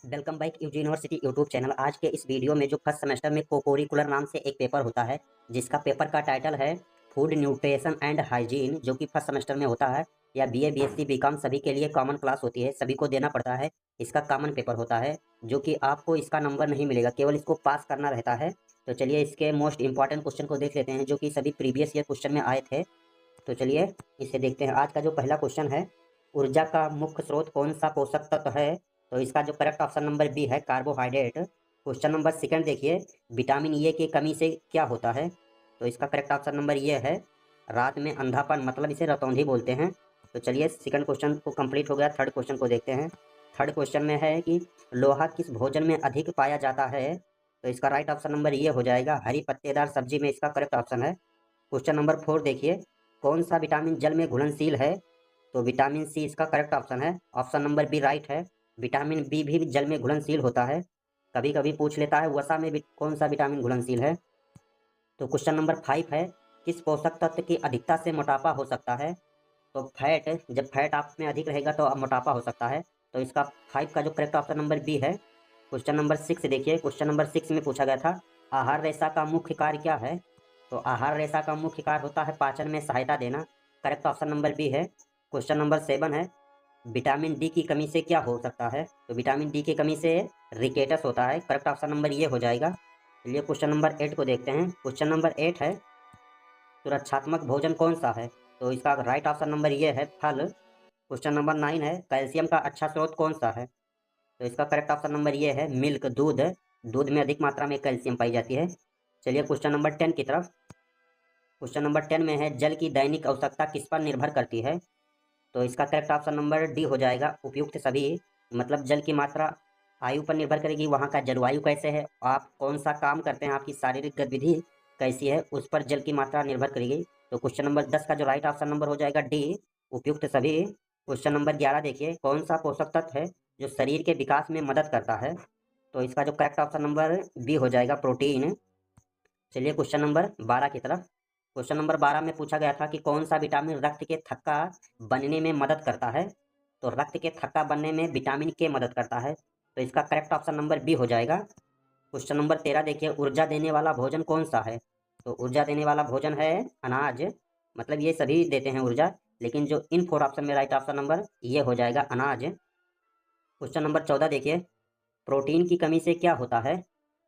Welcome back university YouTube channel. आज के इस वीडियो में जो फर्स्ट सेमेस्टर में कोकोरिकुलर नाम से एक पेपर होता है, जिसका पेपर का टाइटल है फूड न्यूट्रिशन एंड हाइजीन, जो कि फर्स्ट सेमेस्टर में होता है, या बीए बीएससी बीकॉम सभी के लिए कॉमन क्लास होती है, सभी को देना पड़ता है। इसका कॉमन पेपर होता है, जो कि आपको इसका नंबर नहीं मिलेगा, केवल इसको पास करना रहता है। तो चलिए इसके मोस्ट इंपॉर्टेंट क्वेश्चन को देख लेते हैं, जो कि सभी प्रीवियस ईयर क्वेश्चन में आए थे। तो चलिए इसे देखते हैं। आज का जो पहला क्वेश्चन है, ऊर्जा का मुख्य स्रोत कौन सा पोषक तत्व है? तो इसका जो करेक्ट ऑप्शन नंबर बी है, कार्बोहाइड्रेट। क्वेश्चन नंबर सेकंड देखिए, विटामिन ए की कमी से क्या होता है? तो इसका करेक्ट ऑप्शन नंबर ये है, रात में अंधापन, मतलब इसे रतौंधी बोलते हैं। तो चलिए सेकंड क्वेश्चन को कंप्लीट हो गया, थर्ड क्वेश्चन को देखते हैं। थर्ड क्वेश्चन में है कि लोहा किस भोजन में अधिक पाया जाता है? तो इसका राइट ऑप्शन नंबर ये हो जाएगा, हरी पत्तेदार सब्जी में इसका करेक्ट ऑप्शन है। क्वेश्चन नंबर 4 देखिए, कौन सा विटामिन जल में घुलनशील है? तो विटामिन सी इसका करेक्ट ऑप्शन है। ऑप्शन नंबर बी राइट है, विटामिन बी भी जल में घुलनशील होता है। कभी कभी पूछ लेता है वसा में भी कौन सा विटामिन घुलनशील है। तो क्वेश्चन नंबर 5 है, किस पोषक तत्व की अधिकता से मोटापा हो सकता है? तो फैट, जब फैट आप में अधिक रहेगा तो मोटापा हो सकता है। तो इसका 5 का जो करेक्ट ऑप्शन नंबर बी है। क्वेश्चन नंबर 6 देखिए, क्वेश्चन नंबर 6 में पूछा गया था, आहार रेशा का मुख्य कार्य क्या है? तो आहार रेशा का मुख्य कार्य होता है पाचन में सहायता देना। करेक्ट ऑप्शन नंबर बी है। क्वेश्चन नंबर 7 है, विटामिन डी की कमी से क्या हो सकता है? तो विटामिन डी की कमी से रिकेटस होता है। करेक्ट ऑप्शन नंबर ये हो जाएगा। चलिए क्वेश्चन नंबर 8 को देखते हैं। क्वेश्चन नंबर 8 है, सुरक्षात्मक भोजन कौन सा है? तो इसका राइट ऑप्शन नंबर ये है, फल। क्वेश्चन नंबर 9 है, कैल्शियम का अच्छा स्रोत कौन सा है? तो इसका करेक्ट ऑप्शन नंबर ये है, मिल्क, दूध। दूध में अधिक मात्रा में कैल्शियम पाई जाती है। चलिए क्वेश्चन नंबर 10 की तरफ। क्वेश्चन नंबर 10 में है, जल की दैनिक आवश्यकता किस पर निर्भर करती है? तो इसका करेक्ट ऑप्शन नंबर डी हो जाएगा, उपयुक्त सभी। मतलब जल की मात्रा आयु पर निर्भर करेगी, वहाँ का जलवायु कैसे है, आप कौन सा काम करते हैं, आपकी शारीरिक गतिविधि कैसी है, उस पर जल की मात्रा निर्भर करेगी। तो क्वेश्चन नंबर 10 का जो राइट ऑप्शन नंबर हो जाएगा डी, उपयुक्त सभी। क्वेश्चन नंबर 11 देखिए, कौन सा पोषक तत्व है जो शरीर के विकास में मदद करता है? तो इसका जो करेक्ट ऑप्शन नंबर बी हो जाएगा, प्रोटीन। चलिए क्वेश्चन नंबर 12 की तरफ। क्वेश्चन नंबर 12 में पूछा गया था कि कौन सा विटामिन रक्त के थक्का बनने में मदद करता है? तो रक्त के थक्का बनने में विटामिन के मदद करता है। तो इसका करेक्ट ऑप्शन नंबर बी हो जाएगा। क्वेश्चन नंबर 13 देखिए, ऊर्जा देने वाला भोजन कौन सा है? तो ऊर्जा देने वाला भोजन है अनाज। मतलब ये सभी देते हैं ऊर्जा, लेकिन जो इन 4 ऑप्शन में राइट ऑप्शन नंबर ये हो जाएगा, अनाज। क्वेश्चन नंबर 14 देखिए, प्रोटीन की कमी से क्या होता है?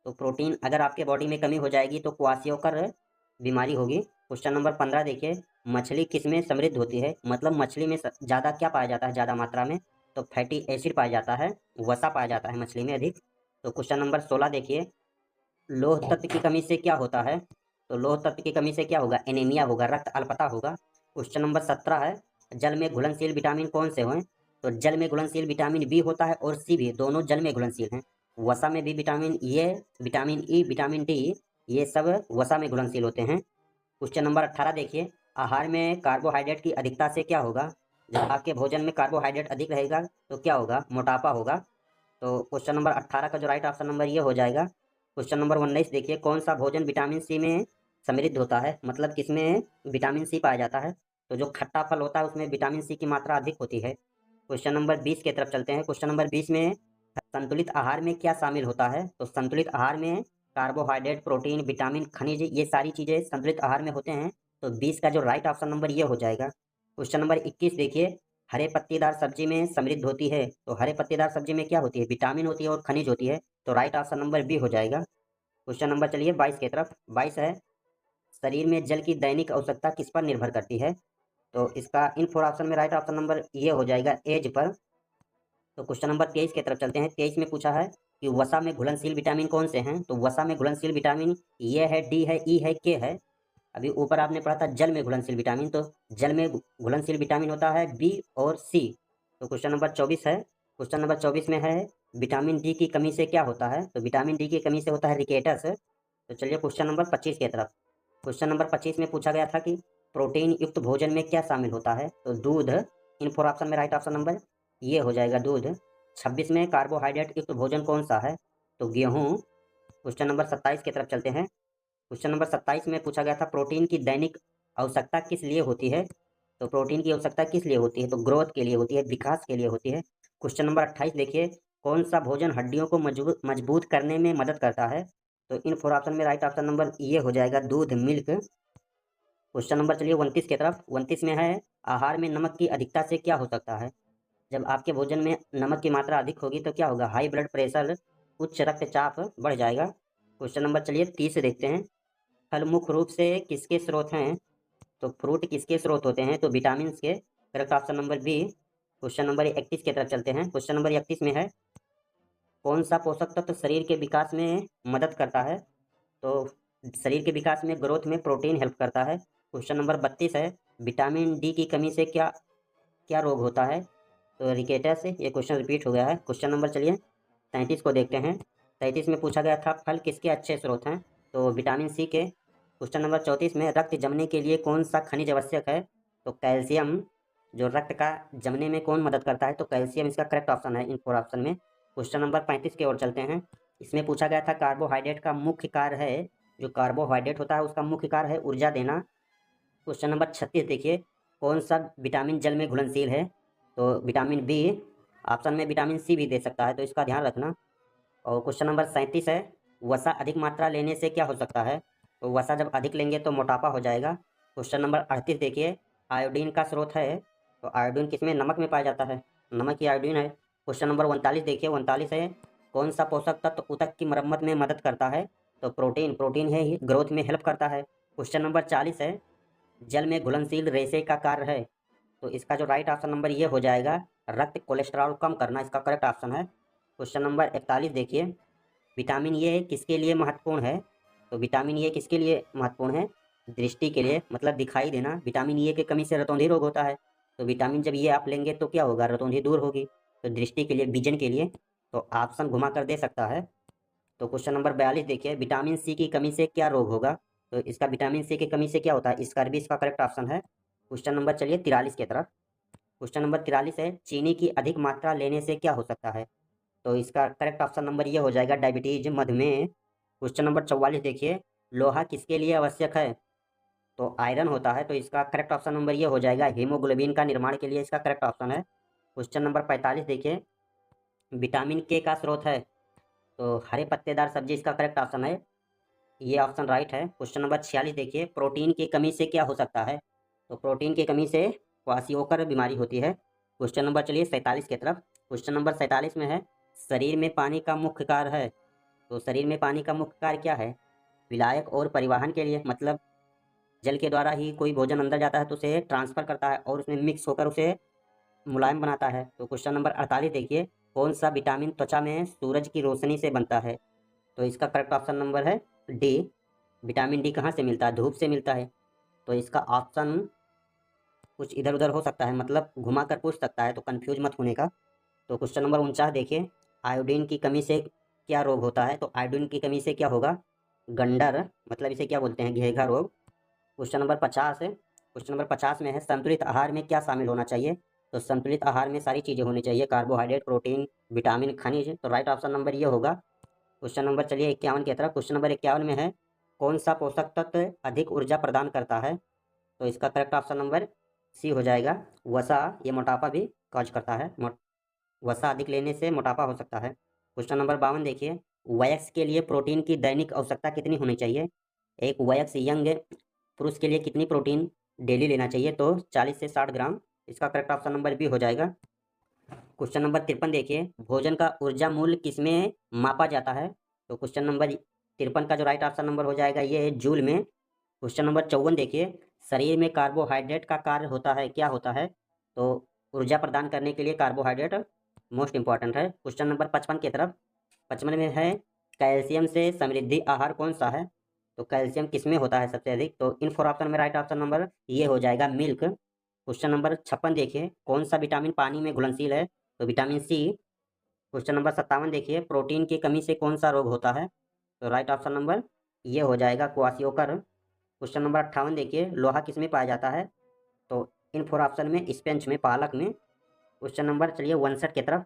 तो प्रोटीन अगर आपके बॉडी में कमी हो जाएगी तो क्वाशियोकर बीमारी होगी। क्वेश्चन नंबर 15 देखिए, मछली किसमें समृद्ध होती है? मतलब मछली में ज़्यादा क्या पाया जाता है, ज़्यादा मात्रा में? तो फैटी एसिड पाया जाता है, वसा पाया जाता है मछली में अधिक। तो क्वेश्चन नंबर 16 देखिए, लौह तत्व की कमी से क्या होता है? तो लौह तत्व की कमी से क्या होगा? एनीमिया होगा, रक्त अल्पता होगा। क्वेश्चन नंबर 17 है, जल में घुलनशील विटामिन कौन से हैं? तो जल में घुलनशील विटामिन बी होता है और सी भी, दोनों जल में घुलनशील हैं। वसा में भी vitamin A, vitamin E, vitamin D, ये सब वसा में घुलनशील होते हैं। क्वेश्चन नंबर 18 देखिए, आहार में कार्बोहाइड्रेट की अधिकता से क्या होगा? जब आपके भोजन में कार्बोहाइड्रेट अधिक रहेगा तो क्या होगा? मोटापा होगा। तो क्वेश्चन नंबर 18 का जो राइट ऑप्शन नंबर ये हो जाएगा। क्वेश्चन नंबर 19 देखिए, कौन सा भोजन विटामिन सी में समृद्ध होता है? मतलब किसमें विटामिन सी पाया जाता है? तो जो खट्टा फल होता है उसमें विटामिन सी की मात्रा अधिक होती है। क्वेश्चन नंबर 20 की तरफ चलते हैं। क्वेश्चन नंबर 20 में, संतुलित आहार में क्या शामिल होता है? तो संतुलित आहार में कार्बोहाइड्रेट, प्रोटीन, विटामिन, खनिज, ये सारी चीज़ें संतुलित आहार में होते हैं। तो 20 का जो राइट ऑप्शन नंबर ये हो जाएगा। क्वेश्चन नंबर 21 देखिए, हरे पत्तेदार सब्जी में समृद्ध होती है। तो हरे पत्तेदार सब्जी में क्या होती है? विटामिन होती है और खनिज होती है। तो राइट ऑप्शन नंबर बी हो जाएगा। क्वेश्चन नंबर चलिए 22 की तरफ। 22 है, शरीर में जल की दैनिक आवश्यकता किस पर निर्भर करती है? तो इसका इन 4 ऑप्शन में राइट ऑप्शन नंबर ये हो जाएगा, एज पर। तो क्वेश्चन नंबर 23 की तरफ चलते हैं। 23 में पूछा है कि वसा में घुलनशील विटामिन कौन से हैं? तो वसा में घुलनशील विटामिन ये है, डी है, ई है, के है। अभी ऊपर आपने पढ़ा था जल में घुलनशील विटामिन, तो जल में घुलनशील विटामिन होता है बी और सी। तो क्वेश्चन नंबर 24 है। क्वेश्चन नंबर 24 में है, विटामिन डी की कमी से क्या होता है? तो विटामिन डी की कमी से होता है रिकेटस। तो चलिए क्वेश्चन नंबर 25 की तरफ। क्वेश्चन नंबर 25 में पूछा गया था कि प्रोटीन युक्त भोजन में क्या शामिल होता है? तो दूध। इन 4 ऑप्शन में राइट ऑप्शन नंबर ये हो जाएगा, दूध। 26 में कार्बोहाइड्रेट युक्त भोजन कौन सा है? तो गेहूँ। क्वेश्चन नंबर 27 की तरफ चलते हैं। क्वेश्चन नंबर 27 में पूछा गया था, प्रोटीन की दैनिक आवश्यकता किस लिए होती है? तो प्रोटीन की आवश्यकता किस लिए होती है? तो ग्रोथ के लिए होती है, विकास के लिए होती है। क्वेश्चन नंबर 28 देखिए, कौन सा भोजन हड्डियों को मजबूत मजबूत करने में मदद करता है? तो इन 4 ऑप्शन में राइट ऑप्शन नंबर ये हो जाएगा दूध, मिल्क। क्वेश्चन नंबर चलिए 29 की तरफ। 29 में है, आहार में नमक की अधिकता से क्या हो सकता है? जब आपके भोजन में नमक की मात्रा अधिक होगी तो क्या होगा? हाई ब्लड प्रेशर, उच्च रक्तचाप बढ़ जाएगा। क्वेश्चन नंबर चलिए 30 से देखते हैं। फल मुख्य रूप से किसके स्रोत हैं? तो फ्रूट किसके स्रोत होते हैं? तो vitamin K. Correct option number B. Question number 31 की तरफ चलते हैं। क्वेश्चन नंबर 31 में है, कौन सा पोषक तत्व शरीर के विकास में मदद करता है? तो शरीर के विकास में, ग्रोथ में प्रोटीन हेल्प करता है। क्वेश्चन नंबर 32 है, विटामिन डी की कमी से क्या क्या रोग होता है? तो रिकेटस। ये क्वेश्चन रिपीट हो गया है। क्वेश्चन नंबर चलिए 33 को देखते हैं। 33 में पूछा गया था, फल किसके अच्छे स्रोत हैं? तो विटामिन सी के। क्वेश्चन नंबर 34 में, रक्त जमने के लिए कौन सा खनिज आवश्यक है? तो कैल्शियम। जो रक्त का जमने में कौन मदद करता है? तो कैल्शियम इसका करेक्ट ऑप्शन है इन 4 ऑप्शन में। क्वेश्चन नंबर 35 की ओर चलते हैं। इसमें पूछा गया था, कार्बोहाइड्रेट का मुख्य कार्य है, जो कार्बोहाइड्रेट होता है उसका मुख्य कार्य है ऊर्जा देना। क्वेश्चन नंबर 36 देखिए, कौन सा विटामिन जल में घुलनशील है? तो विटामिन बी। ऑप्शन में विटामिन सी भी दे सकता है, तो इसका ध्यान रखना। और क्वेश्चन नंबर 37 है, वसा अधिक मात्रा लेने से क्या हो सकता है? तो वसा जब अधिक लेंगे तो मोटापा हो जाएगा। क्वेश्चन नंबर 38 देखिए, आयोडीन का स्रोत है, तो आयोडीन किसमें? नमक में पाया जाता है, नमक ही आयोडीन है। क्वेश्चन नंबर 39 देखिए, 39 है, कौन सा पोषक तत्व ऊतक की मरम्मत में मदद करता है? तो प्रोटीन। प्रोटीन है ही ग्रोथ में हेल्प करता है। क्वेश्चन नंबर 40 है, जल में घुलनशील रेशे का कार्य है? तो इसका जो राइट ऑप्शन नंबर ये हो जाएगा, रक्त कोलेस्ट्रॉल कम करना, इसका करेक्ट ऑप्शन है। क्वेश्चन नंबर 41 देखिए, विटामिन ए किसके लिए महत्वपूर्ण है? तो विटामिन ए किसके लिए महत्वपूर्ण है? दृष्टि के लिए, मतलब दिखाई देना। विटामिन ए की कमी से रतौंधी रोग होता है, तो विटामिन जब ये आप लेंगे तो क्या होगा? रतौंधी दूर होगी। तो दृष्टि के लिए, विजन के लिए, तो ऑप्शन घुमा कर दे सकता है। तो क्वेश्चन नंबर 42 देखिए, विटामिन सी की कमी से क्या रोग होगा? तो इसका विटामिन सी की कमी से क्या होता है? स्कर्वी इसका करेक्ट ऑप्शन है। क्वेश्चन नंबर चलिए 43 की तरफ। क्वेश्चन नंबर 43 है, चीनी की अधिक मात्रा लेने से क्या हो सकता है? तो इसका करेक्ट ऑप्शन नंबर ये हो जाएगा, डायबिटीज, मधुमेह। क्वेश्चन नंबर 44 देखिए, लोहा किसके लिए आवश्यक है? तो आयरन होता है, तो इसका करेक्ट ऑप्शन नंबर ये हो जाएगा, हीमोग्लोबिन का निर्माण के लिए इसका करेक्ट ऑप्शन है। क्वेश्चन नंबर 45 देखिए, विटामिन के का स्रोत है? तो हरे पत्तेदार सब्जी इसका करेक्ट ऑप्शन है, ये ऑप्शन राइट है। क्वेश्चन नंबर 46 देखिए, प्रोटीन की कमी से क्या हो सकता है? तो प्रोटीन की कमी से क्वाशियोकर बीमारी होती है। क्वेश्चन नंबर चलिए 47 की तरफ। क्वेश्चन नंबर 47 में है, शरीर में पानी का मुख्य कार्य है? तो शरीर में पानी का मुख्य कार्य क्या है? विलायक और परिवहन के लिए, मतलब जल के द्वारा ही कोई भोजन अंदर जाता है तो उसे ट्रांसफर करता है और उसमें मिक्स होकर उसे मुलायम बनाता है। तो क्वेश्चन नंबर 48 देखिए, कौन सा विटामिन त्वचा में सूरज की रोशनी से बनता है? तो इसका करेक्ट ऑप्शन नंबर है डी। विटामिन डी कहाँ से मिलता है? धूप से मिलता है। तो इसका ऑप्शन कुछ इधर उधर हो सकता है, मतलब घुमा कर पूछ सकता है, तो कंफ्यूज मत होने का। तो क्वेश्चन नंबर 49 देखिए, आयोडीन की कमी से क्या रोग होता है? तो आयोडीन की कमी से क्या होगा? गंडर, मतलब इसे क्या बोलते हैं? घेघा रोग। क्वेश्चन नंबर 50 है। क्वेश्चन नंबर 50 में है, संतुलित आहार में क्या शामिल होना चाहिए? तो संतुलित आहार में सारी चीज़ें होनी चाहिए, कार्बोहाइड्रेट, प्रोटीन, विटामिन, खनिज। तो राइट ऑप्शन नंबर ये होगा। क्वेश्चन नंबर चलिए 51 की तरफ। क्वेश्चन नंबर 51 में है, कौन सा पोषक तत्व अधिक ऊर्जा प्रदान करता है? तो इसका करेक्ट ऑप्शन नंबर सी हो जाएगा, वसा। ये मोटापा भी कॉज करता है, वसा अधिक लेने से मोटापा हो सकता है। क्वेश्चन नंबर 52 देखिए, वयस्क के लिए प्रोटीन की दैनिक आवश्यकता कितनी होनी चाहिए? एक वयस्क यंग पुरुष के लिए कितनी प्रोटीन डेली लेना चाहिए? तो 40 से 60 ग्राम, इसका करेक्ट ऑप्शन नंबर बी हो जाएगा। क्वेश्चन नंबर 53 देखिए, भोजन का ऊर्जा मूल्य किसमें मापा जाता है? तो क्वेश्चन नंबर 53 का जो राइट ऑप्शन नंबर हो जाएगा ये है जूल में। क्वेश्चन नंबर 54 देखिए, शरीर में कार्बोहाइड्रेट का कार्य होता है, क्या होता है? तो ऊर्जा प्रदान करने के लिए कार्बोहाइड्रेट मोस्ट इंपॉर्टेंट है। क्वेश्चन नंबर 55 की तरफ। 55 में है, कैल्शियम से समृद्धि आहार कौन सा है? तो कैल्शियम किसमें होता है सबसे अधिक? तो इन 4 ऑप्शन में राइट ऑप्शन नंबर ये हो जाएगा, मिल्क। क्वेश्चन नंबर 56 देखिए, कौन सा विटामिन पानी में घुलनशील है? तो विटामिन सी। क्वेश्चन नंबर 57 देखिए, प्रोटीन की कमी से कौन सा रोग होता है? तो राइट ऑप्शन नंबर ये हो जाएगा, क्वाशियोकर। क्वेश्चन नंबर 58 देखिए, लोहा किसमें पाया जाता है? तो इन 4 ऑप्शन में, स्पेंच में, पालक में। क्वेश्चन नंबर चलिए 59 की तरफ।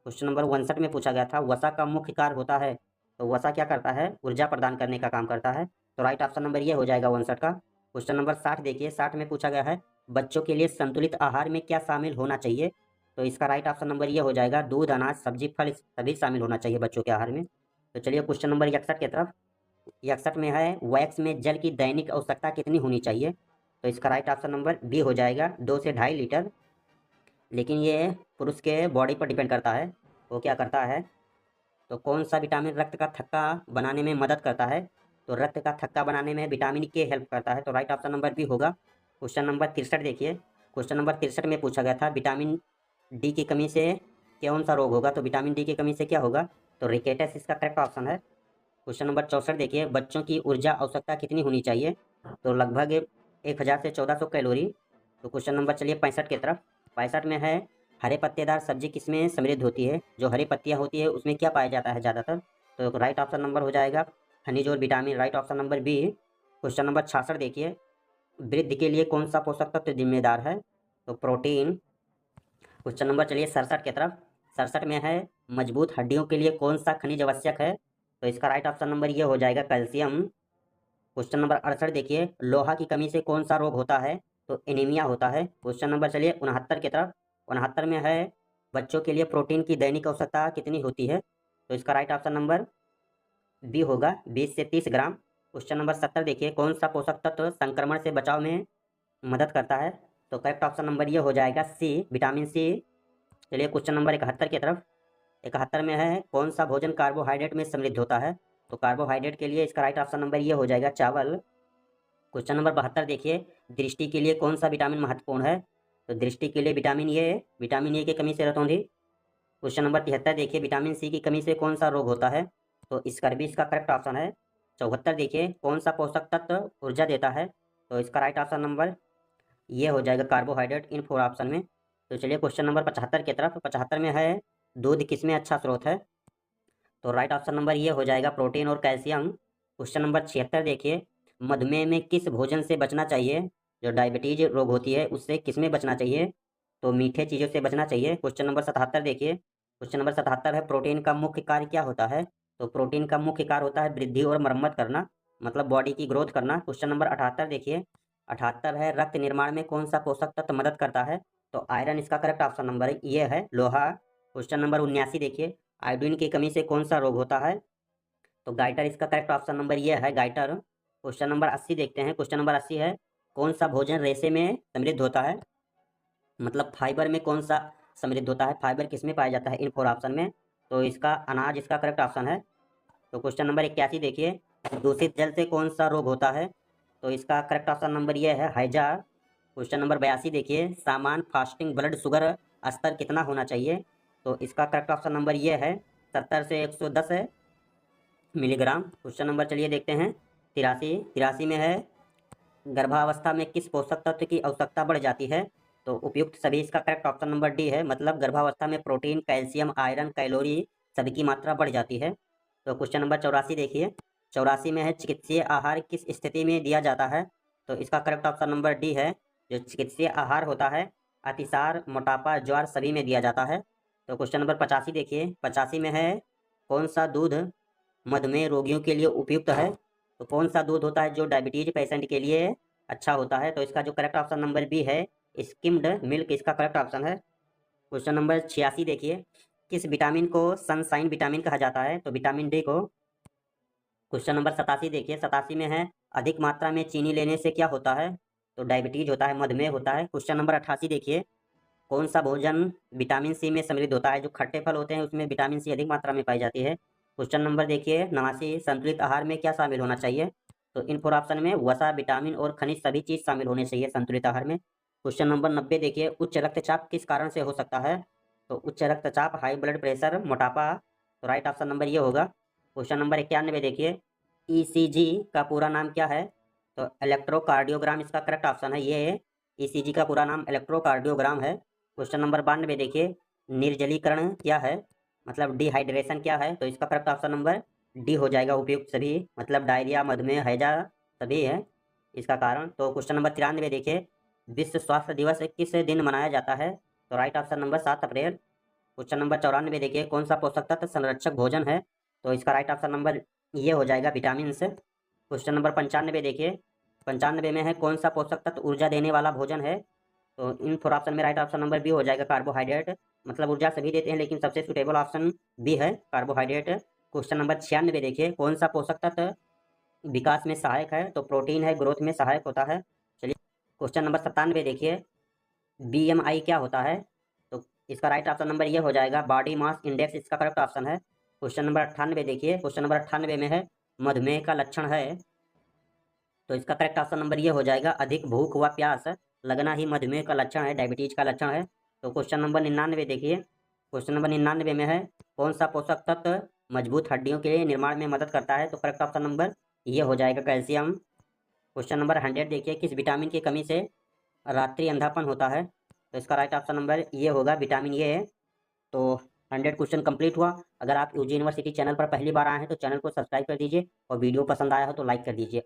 क्वेश्चन नंबर 59 में पूछा गया था, वसा का मुख्य कार्य होता है? तो वसा क्या करता है? ऊर्जा प्रदान करने का काम करता है। तो राइट ऑप्शन नंबर ये हो जाएगा 59 का। क्वेश्चन नंबर 60 देखिए, 60 में पूछा गया है, बच्चों के लिए संतुलित आहार में क्या शामिल होना चाहिए? तो इसका राइट ऑप्शन नंबर ये हो जाएगा, दूध, अनाज, सब्जी, फल सभी शामिल होना चाहिए बच्चों के आहार में। तो चलिए क्वेश्चन नंबर 61 की तरफ। 61 में है, वैक्स में जल की दैनिक आवश्यकता कितनी होनी चाहिए? तो इसका राइट ऑप्शन नंबर बी हो जाएगा, 2 से 2.5 लीटर। लेकिन ये पुरुष के बॉडी पर डिपेंड करता है, वो क्या करता है। तो कौन सा विटामिन रक्त का थक्का बनाने में मदद करता है? तो रक्त का थक्का बनाने में विटामिन के हेल्प करता है, तो राइट ऑप्शन नंबर बी होगा। क्वेश्चन नंबर 63 देखिए। क्वेश्चन नंबर 63 में पूछा गया था, विटामिन डी की कमी से कौन सा रोग होगा? तो विटामिन डी की कमी से क्या होगा? तो रिकेटस इसका करेक्ट ऑप्शन है। क्वेश्चन नंबर 64 देखिए, बच्चों की ऊर्जा आवश्यकता कितनी होनी चाहिए? तो लगभग 1000 से 1400 कैलोरी। तो क्वेश्चन नंबर चलिए 65 की तरफ। 65 में है, हरे पत्तेदार सब्जी किसमें समृद्ध होती है? जो हरी पत्तियां होती है उसमें क्या पाया जाता है ज़्यादातर? तो राइट ऑप्शन नंबर हो जाएगा खनिज और vitamin, right option number B. Question number 66 देखिए, वृद्धि के लिए कौन सा पोषक तत्व जिम्मेदार है? तो प्रोटीन। क्वेश्चन नंबर चलिए 67 की तरफ। 67 में है, मजबूत हड्डियों के लिए कौन सा खनिज आवश्यक है? तो इसका राइट ऑप्शन नंबर ये हो जाएगा, कैल्शियम। क्वेश्चन नंबर 68 देखिए, लोहा की कमी से कौन सा रोग होता है? तो एनीमिया होता है। क्वेश्चन नंबर चलिए 69 की तरफ। 69 में है, बच्चों के लिए प्रोटीन की दैनिक आवश्यकता कितनी होती है? तो इसका राइट ऑप्शन नंबर बी होगा, 20 से 30 ग्राम। क्वेश्चन नंबर 70 देखिए, कौन सा पोषक तत्व संक्रमण से बचाव में मदद करता है? तो करेक्ट ऑप्शन नंबर ये हो जाएगा, सी, विटामिन सी। चलिए क्वेश्चन नंबर 71 की तरफ। 71 में है, कौन सा भोजन कार्बोहाइड्रेट में समृद्ध होता है? तो कार्बोहाइड्रेट के लिए इसका राइट ऑप्शन नंबर ये हो जाएगा, चावल। क्वेश्चन नंबर 72 देखिए, दृष्टि के लिए कौन सा विटामिन महत्वपूर्ण है? तो दृष्टि के लिए विटामिन ए की कमी से रतौंधी। क्वेश्चन नंबर 73 देखिए, विटामिन सी की कमी से कौन सा रोग होता है? तो स्कर्वी इसका करेक्ट ऑप्शन है। 74 देखिए, कौन सा पोषक तत्व ऊर्जा देता है? तो इसका राइट ऑप्शन नंबर ये हो जाएगा, कार्बोहाइड्रेट, इन 4 ऑप्शन में। तो चलिए क्वेश्चन नंबर 75 की तरफ। 75 में है, दूध किसमें अच्छा स्रोत है? तो राइट ऑप्शन नंबर ये हो जाएगा, प्रोटीन और कैल्शियम। क्वेश्चन नंबर 76 देखिए, मधुमेह में किस भोजन से बचना चाहिए? जो डायबिटीज रोग होती है उससे किसमें बचना चाहिए? तो मीठे चीज़ों से बचना चाहिए। क्वेश्चन नंबर 77 देखिए। क्वेश्चन नंबर 77 है, प्रोटीन का मुख्य कार्य क्या होता है? तो प्रोटीन का मुख्य कार्य होता है वृद्धि और मरम्मत करना, मतलब बॉडी की ग्रोथ करना। क्वेश्चन नंबर 78 देखिए। 78 है, रक्त निर्माण में कौन सा पोषक तत्व मदद करता है? तो आयरन इसका करेक्ट ऑप्शन नंबर ये है, लोहा। क्वेश्चन नंबर 79 देखिए, आयोडीन की कमी से कौन सा रोग होता है? तो गाइटर इसका करेक्ट ऑप्शन नंबर ये है, गाइटर। क्वेश्चन नंबर 80 देखते हैं। क्वेश्चन नंबर 80 है, कौन सा भोजन रेशे में समृद्ध होता है? मतलब फाइबर में कौन सा समृद्ध होता है? फाइबर किसमें पाया जाता है इन 4 ऑप्शन में? तो इसका अनाज इसका करेक्ट ऑप्शन है। तो क्वेश्चन नंबर 81 देखिए, दूषित जल से कौन सा रोग होता है? तो इसका करेक्ट ऑप्शन नंबर ये है, हैजा। क्वेश्चन नंबर 82 देखिए, सामान्य फास्टिंग ब्लड शुगर स्तर कितना होना चाहिए? तो इसका करेक्ट ऑप्शन नंबर ये है, 70 से 110 मिलीग्राम। क्वेश्चन नंबर चलिए देखते हैं 83। 83 में है, गर्भावस्था में किस पोषक तत्व की आवश्यकता बढ़ जाती है? तो उपयुक्त सभी इसका करेक्ट ऑप्शन नंबर डी है, मतलब गर्भावस्था में प्रोटीन, कैल्शियम, आयरन, कैलोरी सभी की मात्रा बढ़ जाती है। तो क्वेश्चन नंबर 84 देखिए। 84 में है, चिकित्सीय आहार किस स्थिति में दिया जाता है? तो इसका करेक्ट ऑप्शन नंबर डी है, जो चिकित्सीय आहार होता है अतिसार, मोटापा, ज्वर सभी में दिया जाता है। तो क्वेश्चन नंबर 85 देखिए। 85 में है, कौन सा दूध मधुमेह रोगियों के लिए उपयुक्त है? तो कौन सा दूध होता है जो डायबिटीज पेशेंट के लिए अच्छा होता है? तो इसका जो करेक्ट ऑप्शन नंबर बी है, स्किम्ड मिल्क इसका करेक्ट ऑप्शन है। क्वेश्चन नंबर 86 देखिए, किस विटामिन को सनशाइन विटामिन कहा जाता है? तो विटामिन डी को। क्वेश्चन नंबर 87 देखिए। 87 में है, अधिक मात्रा में चीनी लेने से क्या होता है? तो डायबिटीज होता है, मधुमेह होता है। क्वेश्चन नंबर 88 देखिए, कौन सा भोजन विटामिन सी में समृद्ध होता है? जो खट्टे फल होते हैं उसमें विटामिन सी अधिक मात्रा में पाई जाती है। क्वेश्चन नंबर देखिए 89, संतुलित आहार में क्या शामिल होना चाहिए? तो इन 4 ऑप्शन में वसा, विटामिन और खनिज सभी चीज शामिल होने चाहिए संतुलित आहार में। क्वेश्चन नंबर 90 देखिए, उच्च रक्तचाप किस कारण से हो सकता है? तो उच्च रक्तचाप, हाई ब्लड प्रेशर, मोटापा। तो राइट ऑप्शन नंबर ये होगा। क्वेश्चन नंबर 91 देखिए, ईसीजी का पूरा नाम क्या है? तो इलेक्ट्रोकार्डियोग्राम इसका करेक्ट ऑप्शन है, ये ईसीजी का पूरा नाम इलेक्ट्रोकार्डियोग्राम है। क्वेश्चन नंबर 92 देखिए, निर्जलीकरण क्या है? मतलब डिहाइड्रेशन क्या है? तो इसका करेक्ट ऑप्शन नंबर डी हो जाएगा, उपयुक्त सभी, मतलब डायरिया, मधुमेह, हैजा सभी है इसका कारण। तो क्वेश्चन नंबर 93 देखिए, विश्व स्वास्थ्य दिवस किस दिन मनाया जाता है? तो राइट ऑप्शन नंबर 7 अप्रैल। क्वेश्चन नंबर 94 देखिए, कौन सा पोषक तत्व संरक्षक भोजन है? तो इसका राइट ऑप्शन नंबर ये हो जाएगा, विटामिन से। क्वेश्चन नंबर 95 देखिए। 95 में है, कौन सा पोषक तत्व ऊर्जा देने वाला भोजन है? तो इन 4 ऑप्शन में राइट ऑप्शन नंबर बी हो जाएगा कार्बोहाइड्रेट। मतलब ऊर्जा सभी देते हैं लेकिन सबसे सुटेबल ऑप्शन बी है कार्बोहाइड्रेट। क्वेश्चन नंबर 96 देखिए, कौन सा पोषक तत्व विकास में सहायक है? तो प्रोटीन है, ग्रोथ में सहायक होता है। चलिए क्वेश्चन नंबर 97 देखिए, BMI क्या होता है? तो इसका राइट ऑप्शन नंबर ये हो जाएगा बॉडी मास इंडेक्स, इसका करेक्ट ऑप्शन है। क्वेश्चन नंबर 98 देखिए, क्वेश्चन नंबर 98 में है मधुमेह का लक्षण है, तो इसका करेक्ट ऑप्शन नंबर ये हो जाएगा अधिक भूख व प्यास लगना ही मधुमेह का लक्षण है, डायबिटीज का लक्षण है। तो क्वेश्चन नंबर 99 देखिए, क्वेश्चन नंबर 99 में है कौन सा पोषक तत्व मजबूत हड्डियों के निर्माण में मदद करता है? तो करेक्ट ऑप्शन नंबर ये हो जाएगा कैल्शियम। क्वेश्चन नंबर 100 देखिए, किस विटामिन की कमी से रात्रि अंधापन होता है? तो इसका राइट ऑप्शन नंबर ये होगा विटामिन ए। तो 100 क्वेश्चन कंप्लीट हुआ। अगर आप यूजी यूनिवर्सिटी चैनल पर पहली बार आए हैं तो चैनल को सब्सक्राइब कर दीजिए और वीडियो पसंद आया हो तो लाइक कर दीजिए।